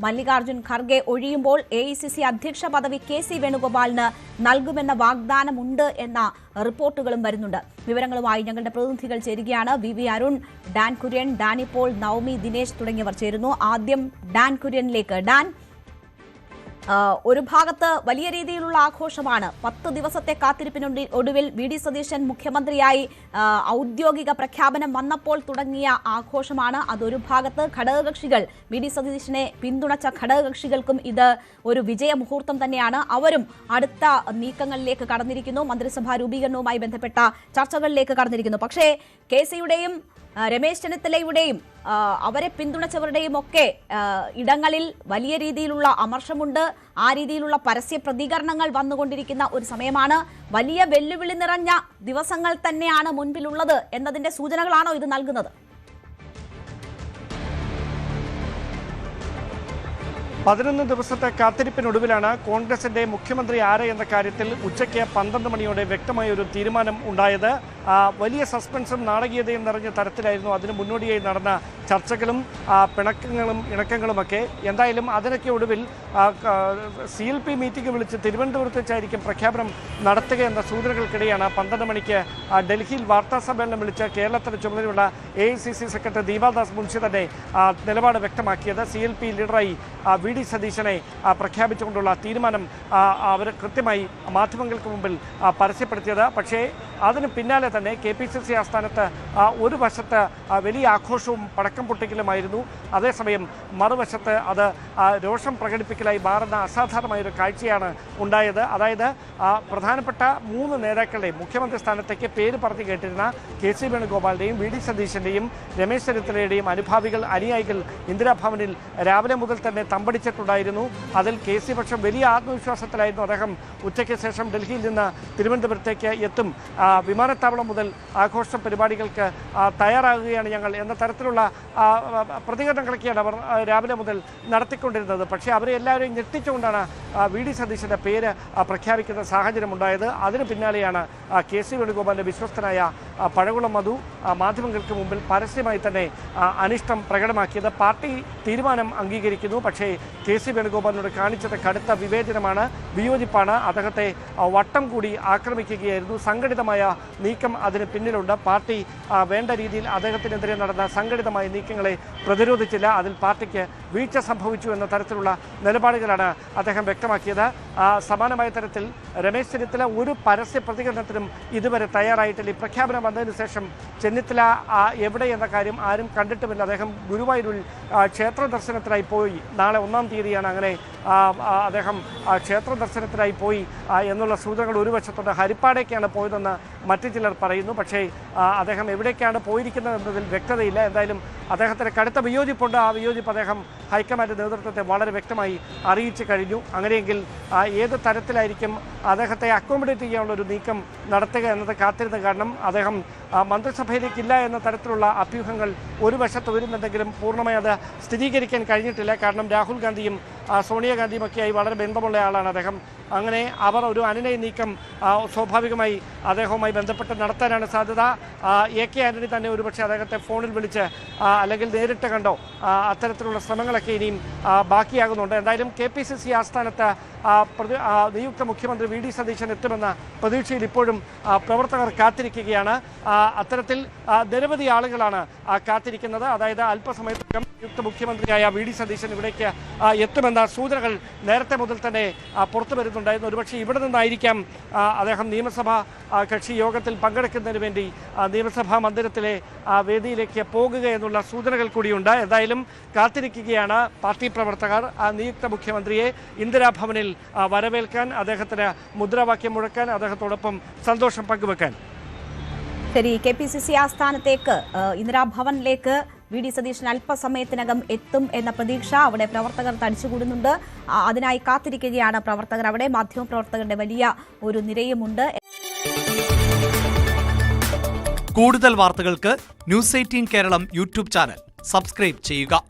Mallikarjun Kharge ഒഴിയുമ്പോൾ AICC അധ്യക്ഷ പദവി KC വേണുഗോപാലിന് നൽകുമെന്ന വാഗ്ദാനമുണ്ട് എന്ന റിപ്പോർട്ടുകളും വരുന്നുണ്ട്. വിവരങ്ങളുമായി ഞങ്ങളുടെ പ്രതിനിധികൾ ചേരുകയാണ്. VV അരുൺ, ഡാൻ കുര്യൻ, ഡാനി പോൾ, നവമി, ദിനേശ് തുടങ്ങിയവർ ചേരുന്നു. ആദ്യം ഡാൻ കുര്യനിലേക്ക്. ഡാൻ, ഒരു ഭാഗത്ത് വലിയ രീതിയിലുള്ള ആഘോഷമാണ്. 10 ദിവസത്തെ കാത്തിരിപ്പിനൊടുവിൽ VD സതീശൻ മുഖ്യമന്ത്രിയായി ഔദ്യോഗിക പ്രഖ്യാപനം വന്നപ്പോൾ തുടങ്ങിയ ആഘോഷമാണ്. അതൊരു ഭാഗത്ത് ഘടകകക്ഷികൾ, VD സതീശനെ പിന്തുണച്ച ഘടകകക്ഷികൾക്കും ഇത് ഒരു വിജയമുഹൂർത്തം തന്നെയാണ്. അവരും അടുത്ത നീക്കങ്ങളിലേക്ക് കടന്നിരിക്കുന്നു, മന്ത്രിസഭാ രൂപീകരണവുമായി ബന്ധപ്പെട്ട ചർച്ചകളിലേക്ക് കടന്നിരിക്കുന്നു. പക്ഷേ KCയുടെയും രമേശ് ചെന്നിത്തലയുടെയും അവരെ പിന്തുണച്ചവരുടെയും ഒക്കെ ഇടങ്ങളിൽ വലിയ രീതിയിലുള്ള അമർഷമുണ്ട്. ആ രീതിയിലുള്ള പരസ്യ പ്രതികരണങ്ങൾ വന്നുകൊണ്ടിരിക്കുന്ന ഒരു സമയമാണ്. വലിയ വെല്ലുവിളി നിറഞ്ഞ ദിവസങ്ങൾ തന്നെയാണ് മുൻപിലുള്ളത് എന്നതിന്റെ സൂചനകളാണോ ഇത് നൽകുന്നത്? 11 ദിവസത്തെ കാത്തിരിപ്പിനൊടുവിലാണ് കോൺഗ്രസിന്റെ മുഖ്യമന്ത്രി ആര് എന്ന കാര്യത്തിൽ ഉച്ചയ്ക്ക് 12 മണിയോടെ വ്യക്തമായ ഒരു തീരുമാനം ഉണ്ടായത്. വലിയ സസ്പെൻസും നാടകീയതയും നിറഞ്ഞ തരത്തിലായിരുന്നു അതിന് മുന്നോടിയായി നടന്ന ചർച്ചകളും പിണക്കങ്ങളും ഇണക്കങ്ങളുമൊക്കെ. എന്തായാലും അതിനൊക്കെ ഒടുവിൽ CLP മീറ്റിംഗ് വിളിച്ച് തിരുവനന്തപുരത്ത് വെച്ചായിരിക്കും പ്രഖ്യാപനം നടത്തുക എന്ന സൂചനകൾക്കിടെയാണ് 12 മണിക്ക് ഡൽഹിയിൽ വാർത്താ സമ്മേളനം വിളിച്ച് കേരളത്തിന് ചുമതലയുള്ള AICC സെക്രട്ടറി ദീപാദാസ് മുൻഷി തന്നെ നിലപാട് വ്യക്തമാക്കിയത്. CLP ലീഡറായി VD സതീശനെ പ്രഖ്യാപിച്ചുകൊണ്ടുള്ള തീരുമാനം അവർ കൃത്യമായി മാധ്യമങ്ങൾക്ക് മുമ്പിൽ പരസ്യപ്പെടുത്തിയത്. പക്ഷേ അതിന് പിന്നാലെ തന്നെ KPCC ആസ്ഥാനത്ത് ഒരു വശത്ത് വലിയ ആഘോഷവും പടക്കം പൊട്ടിക്കലുമായിരുന്നു. അതേസമയം മറുവശത്ത് അത് രോഷം പ്രകടിപ്പിക്കലായി മാറുന്ന അസാധാരണമായൊരു കാഴ്ചയാണ് ഉണ്ടായത്. അതായത് പ്രധാനപ്പെട്ട 3 നേതാക്കളുടെയും മുഖ്യമന്ത്രി സ്ഥാനത്തേക്ക് പേര് പറഞ്ഞു കേട്ടിരുന്ന KC വേണുഗോപാലിൻ്റെയും VD സതീശൻ്റെയും രമേശ് ചെന്നിത്തലയുടെയും അനുഭാവികൾ, അനുയായികൾ ഇന്ദിരാഭവനിൽ രാവിലെ മുതൽ തന്നെ തമ്പടിച്ചിട്ടുണ്ടായിരുന്നു. അതിൽ KC പക്ഷം വലിയ ആത്മവിശ്വാസത്തിലായിരുന്നു. അദ്ദേഹം ഉച്ചയ്ക്ക് ശേഷം ഡൽഹിയിൽ നിന്ന് തിരുവനന്തപുരത്തേക്ക് എത്തും, വിമാനത്താവളം മുതൽ ആഘോഷ പരിപാടികൾക്ക് തയ്യാറാകുകയാണ് ഞങ്ങൾ എന്ന തരത്തിലുള്ള പ്രതികരണങ്ങളൊക്കെയാണ് അവർ രാവിലെ മുതൽ നടത്തിക്കൊണ്ടിരുന്നത്. പക്ഷേ അവരെ എല്ലാവരെയും ഞെട്ടിച്ചുകൊണ്ടാണ് VD സതീശൻ്റെ പേര് പ്രഖ്യാപിക്കുന്ന സാഹചര്യം ഉണ്ടായത്. അതിന് പിന്നാലെയാണ് KC വേണുഗോപാലിൻ്റെ വിശ്വസ്തനായ പഴകുളം മധു മാധ്യമങ്ങൾക്ക് മുമ്പിൽ പരസ്യമായി തന്നെ അനിഷ്ടം പ്രകടമാക്കിയത്. പാർട്ടി തീരുമാനം അംഗീകരിക്കുന്നു, പക്ഷേ KC വേണുഗോപാലിനോട് കാണിച്ചത് കടുത്ത വിവേചനമാണ്, വിയോജിപ്പാണ്. അദ്ദേഹത്തെ വട്ടം കൂടി ആക്രമിക്കുകയായിരുന്നു. സംഘടിതമായ നീക്കം അതിന് പിന്നിലുണ്ട്. പാർട്ടി വേണ്ട രീതിയിൽ അദ്ദേഹത്തിനെതിരെ നടന്ന സംഘടിതമായ നീക്കങ്ങളെ പ്രതിരോധിച്ചില്ല. അതിൽ പാർട്ടിക്ക് വീഴ്ച സംഭവിച്ചു എന്ന തരത്തിലുള്ള നിലപാടുകളാണ് അദ്ദേഹം വ്യക്തമാക്കിയത്. സമാനമായ തരത്തിൽ രമേശ് ചെന്നിത്തല ഒരു പരസ്യ പ്രതികരണത്തിനും ഇതുവരെ തയ്യാറായിട്ടില്ല. ഈ പ്രഖ്യാപനം വന്നതിന് ശേഷം ചെന്നിത്തല എവിടെ എന്ന കാര്യം ആരും കണ്ടിട്ടുമില്ല. അദ്ദേഹം ഗുരുവായൂരിൽ ക്ഷേത്ര ദർശനത്തിനായി പോയി. നാളെ 1-ാം തീയതിയാണ് അങ്ങനെ അദ്ദേഹം ക്ഷേത്ര ദർശനത്തിനായി പോയി എന്നുള്ള സൂചനകൾ ഒരു വശത്തുണ്ട്. ഹരിപ്പാടേക്കാണ് പോയതെന്ന് മറ്റു ചിലർ പറയുന്നു. പക്ഷേ അദ്ദേഹം എവിടേക്കാണ് പോയിരിക്കുന്നത് എന്നതിൽ വ്യക്തതയില്ല. എന്തായാലും അദ്ദേഹത്തിന് കടുത്ത വിയോജിപ്പുണ്ട്. ആ വിയോജിപ്പ് അദ്ദേഹം ഹൈക്കമാൻഡ് നേതൃത്വത്തെ വളരെ വ്യക്തമായി അറിയിച്ചു കഴിഞ്ഞു. അങ്ങനെയെങ്കിൽ ഏത് തരത്തിലായിരിക്കും അദ്ദേഹത്തെ അക്കോമഡേറ്റ് ചെയ്യാനുള്ള ഒരു നീക്കം നടത്തുക എന്നത് കാത്തിരുന്ന്. കാരണം അദ്ദേഹം മന്ത്രിസഭയിലേക്കില്ല എന്ന തരത്തിലുള്ള അഭ്യൂഹങ്ങൾ ഒരു വശത്ത് വരുന്നുണ്ടെങ്കിലും പൂർണ്ണമായി അത് സ്ഥിരീകരിക്കാൻ കഴിഞ്ഞിട്ടില്ല. കാരണം രാഹുൽ ഗാന്ധിയും സോണിയാഗാന്ധിയും ഒക്കെയായി വളരെ ബന്ധമുള്ള ആളാണ് അദ്ദേഹം. അങ്ങനെ അവർ ഒരു അനുനയ നീക്കം സ്വാഭാവികമായി അദ്ദേഹവുമായി ബന്ധപ്പെട്ട് നടത്താനാണ് സാധ്യത. AK ആന്റണി തന്നെ ഒരുപക്ഷെ അദ്ദേഹത്തെ ഫോണിൽ വിളിച്ച് അല്ലെങ്കിൽ നേരിട്ട് കണ്ടോ അത്തരത്തിലുള്ള ശ്രമങ്ങളൊക്കെ ഇനിയും ബാക്കിയാകുന്നുണ്ട്. എന്തായാലും KPCC ആസ്ഥാനത്ത് നിയുക്ത മുഖ്യമന്ത്രി VD സതീശൻ എത്തുമെന്ന പ്രതീക്ഷയിൽ ഇപ്പോഴും പ്രവർത്തകർ കാത്തിരിക്കുകയാണ്. അത്തരത്തിൽ നിരവധി ആളുകളാണ് കാത്തിരിക്കുന്നത്. അതായത് അല്പസമയത്തിനകം നിയുക്ത മുഖ്യമന്ത്രിയായ VD സതീശൻ ഇവിടേക്ക് എത്തുമെന്ന സൂചനകൾ നേരത്തെ മുതൽ തന്നെ പുറത്തു വരുന്നുണ്ടായിരുന്നു. ഒരുപക്ഷെ ഇവിടെ നിന്നായിരിക്കാം അദ്ദേഹം നിയമസഭാ കക്ഷി യോഗത്തിൽ പങ്കെടുക്കുന്നതിന് വേണ്ടി നിയമസഭാ മന്ദിരത്തിലെ വേദിയിലേക്ക് പോകുക എന്നുള്ള സൂചനകൾ കൂടിയുണ്ട്. എന്തായാലും കാത്തിരിക്കുകയാണ് പാർട്ടി പ്രവർത്തകർ നിയുക്ത മുഖ്യമന്ത്രിയെ ഇന്ദിരാഭവനിൽ വരവേൽക്കാൻ, അദ്ദേഹത്തിന് മുദ്രാവാക്യം മുഴക്കാൻ, അദ്ദേഹത്തോടൊപ്പം സന്തോഷം പങ്കുവെക്കാൻ. ശരി, KPCC ആസ്ഥാനത്തേക്ക് ഇന്ദിരാഭവനിലേക്ക് VD സതീശൻ അല്പസമയത്തിനകം എത്തും എന്ന പ്രതീക്ഷ അവിടെ പ്രവർത്തകർ തടിച്ചുകൂടുന്നുണ്ട്. അതിനായി കാത്തിരിക്കുകയാണ് പ്രവർത്തകർ. അവിടെ മാധ്യമപ്രവർത്തകരുടെ വലിയ ഒരു നിരയുമുണ്ട്. കൂടുതൽ വാർത്തകൾക്ക് News 18 Keralam YouTube channel subscribe ചെയ്യുക.